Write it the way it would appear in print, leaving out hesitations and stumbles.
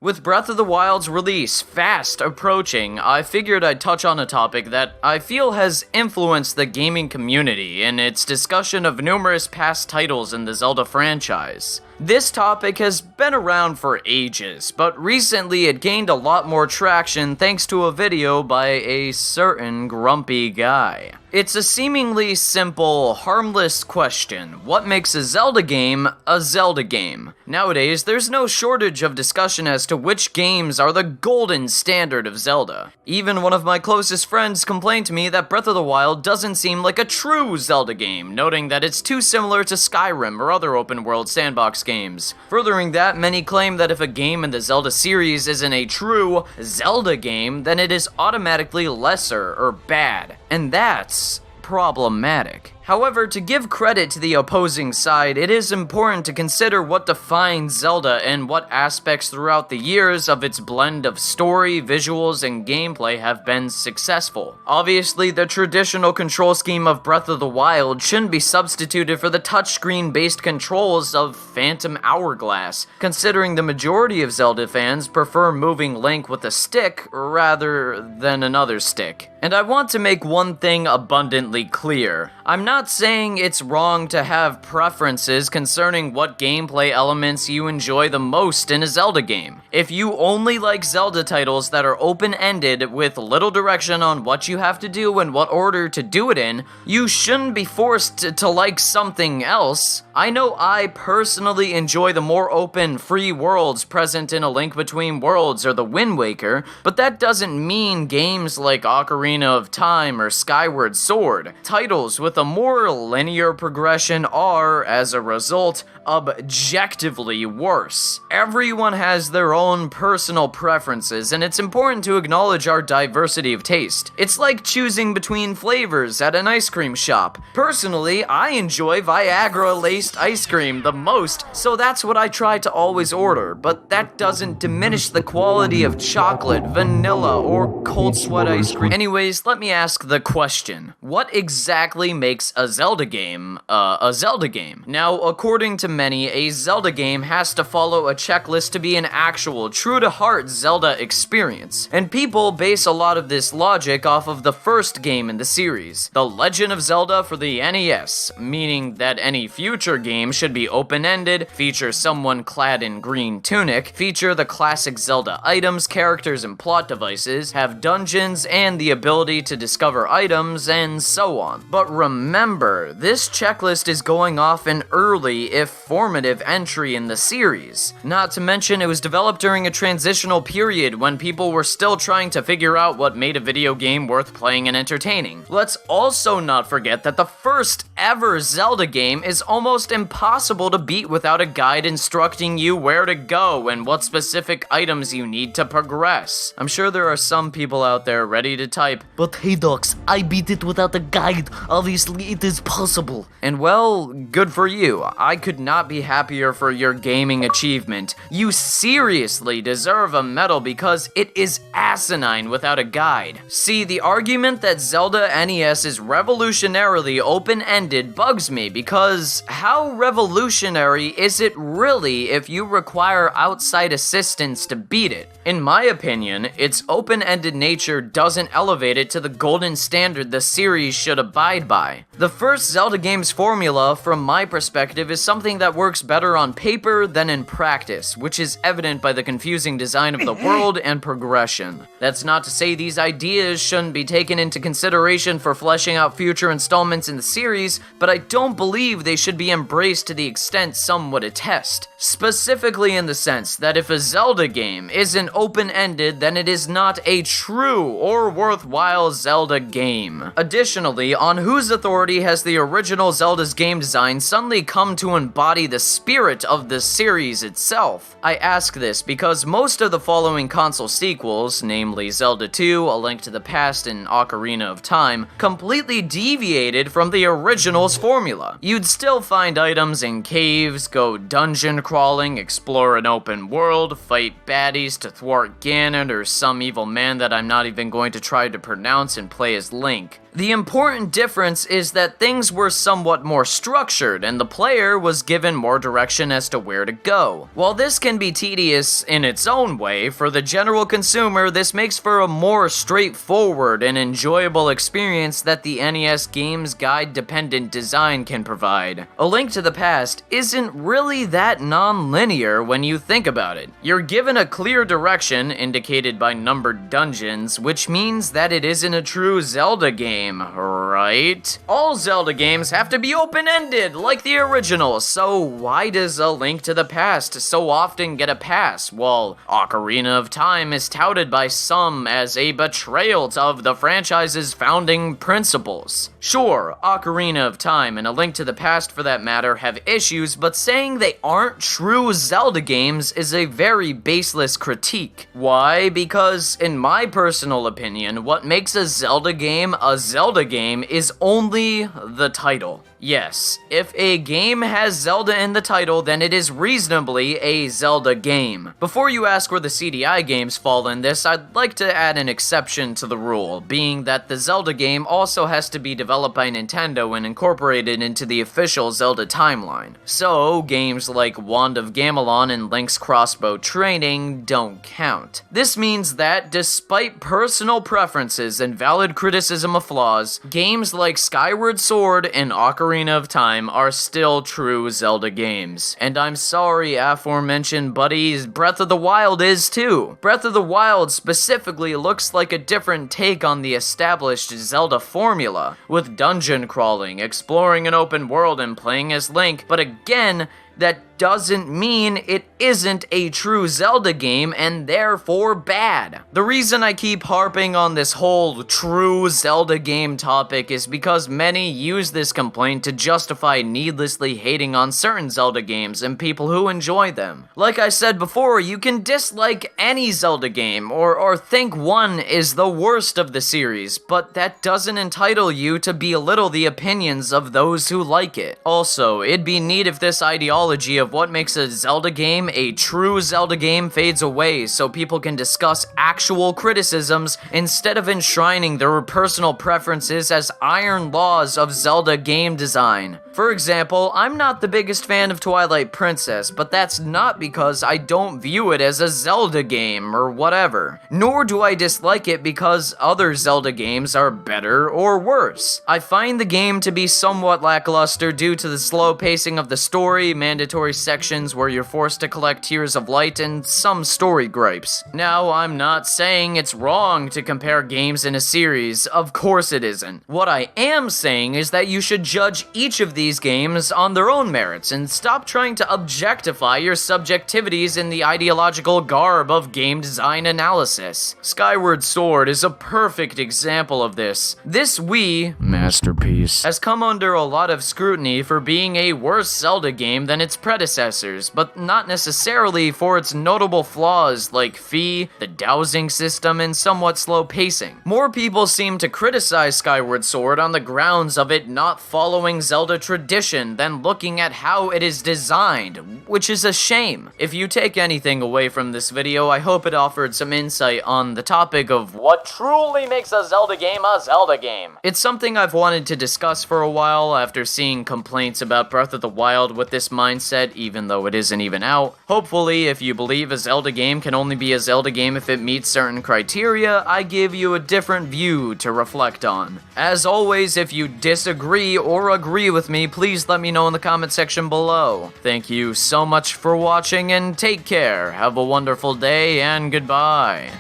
With Breath of the Wild's release fast approaching, I figured I'd touch on a topic that I feel has influenced the gaming community in its discussion of numerous past titles in the Zelda franchise. This topic has been around for ages, but recently it gained a lot more traction thanks to a video by a certain grumpy guy. It's a seemingly simple, harmless question: what makes a Zelda game a Zelda game? Nowadays, there's no shortage of discussion as to which games are the golden standard of Zelda. Even one of my closest friends complained to me that Breath of the Wild doesn't seem like a true Zelda game, noting that it's too similar to Skyrim or other open-world sandbox games. Furthering that, many claim that if a game in the Zelda series isn't a true Zelda game, then it is automatically lesser or bad. And that's problematic. However, to give credit to the opposing side, it is important to consider what defines Zelda and what aspects throughout the years of its blend of story, visuals, and gameplay have been successful. Obviously, the traditional control scheme of Breath of the Wild shouldn't be substituted for the touchscreen-based controls of Phantom Hourglass, considering the majority of Zelda fans prefer moving Link with a stick rather than another stick. And I want to make one thing abundantly clear. I'm not saying it's wrong to have preferences concerning what gameplay elements you enjoy the most in a Zelda game. If you only like Zelda titles that are open-ended with little direction on what you have to do and what order to do it in, you shouldn't be forced to like something else. I know I personally enjoy the more open, free worlds present in A Link Between Worlds or The Wind Waker, but that doesn't mean games like Ocarina of Time or Skyward Sword. Titles with a more linear progression are, as a result, objectively worse. Everyone has their own personal preferences, and it's important to acknowledge our diversity of taste. It's like choosing between flavors at an ice cream shop. Personally, I enjoy Viagra-laced ice cream the most, so that's what I try to always order, but that doesn't diminish the quality of chocolate, vanilla, or cold sweat ice cream. Anyways, let me ask the question: what exactly makes a Zelda game a Zelda game? Now, according to many, a Zelda game has to follow a checklist to be an actual, true-to-heart Zelda experience, and people base a lot of this logic off of the first game in the series, The Legend of Zelda for the NES, meaning that any future game should be open-ended, feature someone clad in green tunic, feature the classic Zelda items, characters, and plot devices, have dungeons, and the ability to discover items, and so on. But remember, this checklist is going off an early, if formative entry in the series. Not to mention, it was developed during a transitional period when people were still trying to figure out what made a video game worth playing and entertaining. Let's also not forget that the first ever Zelda game is almost impossible to beat without a guide instructing you where to go and what specific items you need to progress. I'm sure there are some people out there ready to type, "But hey docs, I beat it without a guide. Obviously it is possible." And well, good for you. I could not be happier for your gaming achievement. You seriously deserve a medal because it is asinine without a guide. See, the argument that Zelda NES is revolutionarily open-ended bugs me because how revolutionary is it really if you require outside assistance to beat it? In my opinion, its open-ended nature doesn't elevate it to the golden standard the series should abide by. The first Zelda game's formula, from my perspective, is something that works better on paper than in practice, which is evident by the confusing design of the world and progression. That's not to say these ideas shouldn't be taken into consideration for fleshing out future installments in the series, but I don't believe they should be embraced to the extent some would attest. Specifically in the sense that if a Zelda game isn't open-ended, then it is not a true or worthwhile Zelda game. Additionally, on whose authority has the original Zelda's game design suddenly come to embody the spirit of the series itself? I ask this because most of the following console sequels, namely Zelda 2, A Link to the Past, and Ocarina of Time, completely deviated from the original's formula. You'd still find items in caves, go dungeon crawling, explore an open world, fight baddies to thwart Ganon or some evil man that I'm not even going to try to pronounce, and play as Link. The important difference is that things were somewhat more structured and the player was given more direction as to where to go. While this can be tedious in its own way, for the general consumer this makes for a more straightforward and enjoyable experience that the NES game's guide-dependent design can provide. A Link to the Past isn't really that non-linear when you think about it. You're given a clear direction, indicated by numbered dungeons, which means that it isn't a true Zelda game, right? All Zelda games have to be open-ended, like the original, so why does A Link to the Past so often get a pass, while Ocarina of Time is touted by some as a betrayal of the franchise's founding principles? Sure, Ocarina of Time and A Link to the Past for that matter have issues, but saying they aren't true Zelda games is a very baseless critique. Why? Because, in my personal opinion, what makes a Zelda game is only the title. Yes, if a game has Zelda in the title, then it is reasonably a Zelda game. Before you ask where the CDI games fall in this, I'd like to add an exception to the rule, being that the Zelda game also has to be developed by Nintendo and incorporated into the official Zelda timeline. So, games like Wand of Gamelon and Link's Crossbow Training don't count. This means that, despite personal preferences and valid criticism of flaws, games like Skyward Sword and Ocarina of Time are still true Zelda games. And I'm sorry, aforementioned buddies, Breath of the Wild is too. Breath of the Wild specifically looks like a different take on the established Zelda formula, with dungeon crawling, exploring an open world, and playing as Link, but again, that doesn't mean it isn't a true Zelda game and therefore bad. The reason I keep harping on this whole true Zelda game topic is because many use this complaint to justify needlessly hating on certain Zelda games and people who enjoy them. Like I said before, you can dislike any Zelda game or think one is the worst of the series, but that doesn't entitle you to belittle the opinions of those who like it. Also, it'd be neat if this ideology of what makes a Zelda game a true Zelda game fades away so people can discuss actual criticisms instead of enshrining their personal preferences as iron laws of Zelda game design. For example, I'm not the biggest fan of Twilight Princess, but that's not because I don't view it as a Zelda game or whatever. Nor do I dislike it because other Zelda games are better or worse. I find the game to be somewhat lackluster due to the slow pacing of the story, mandatory sections where you're forced to collect Tears of Light, and some story gripes. Now, I'm not saying it's wrong to compare games in a series, of course it isn't. What I am saying is that you should judge each of these games on their own merits and stop trying to objectify your subjectivities in the ideological garb of game design analysis. Skyward Sword is a perfect example of this. This Wii masterpiece has come under a lot of scrutiny for being a worse Zelda game than its predecessors, but not necessarily for its notable flaws like Fee, the dowsing system, and somewhat slow pacing. More people seem to criticize Skyward Sword on the grounds of it not following Zelda tradition than looking at how it is designed, which is a shame. If you take anything away from this video, I hope it offered some insight on the topic of what truly makes a Zelda game a Zelda game. It's something I've wanted to discuss for a while after seeing complaints about Breath of the Wild with this mindset, even though it isn't even out. Hopefully, if you believe a Zelda game can only be a Zelda game if it meets certain criteria, I give you a different view to reflect on. As always, if you disagree or agree with me, please let me know in the comment section below. Thank you so much for watching and take care. Have a wonderful day and goodbye.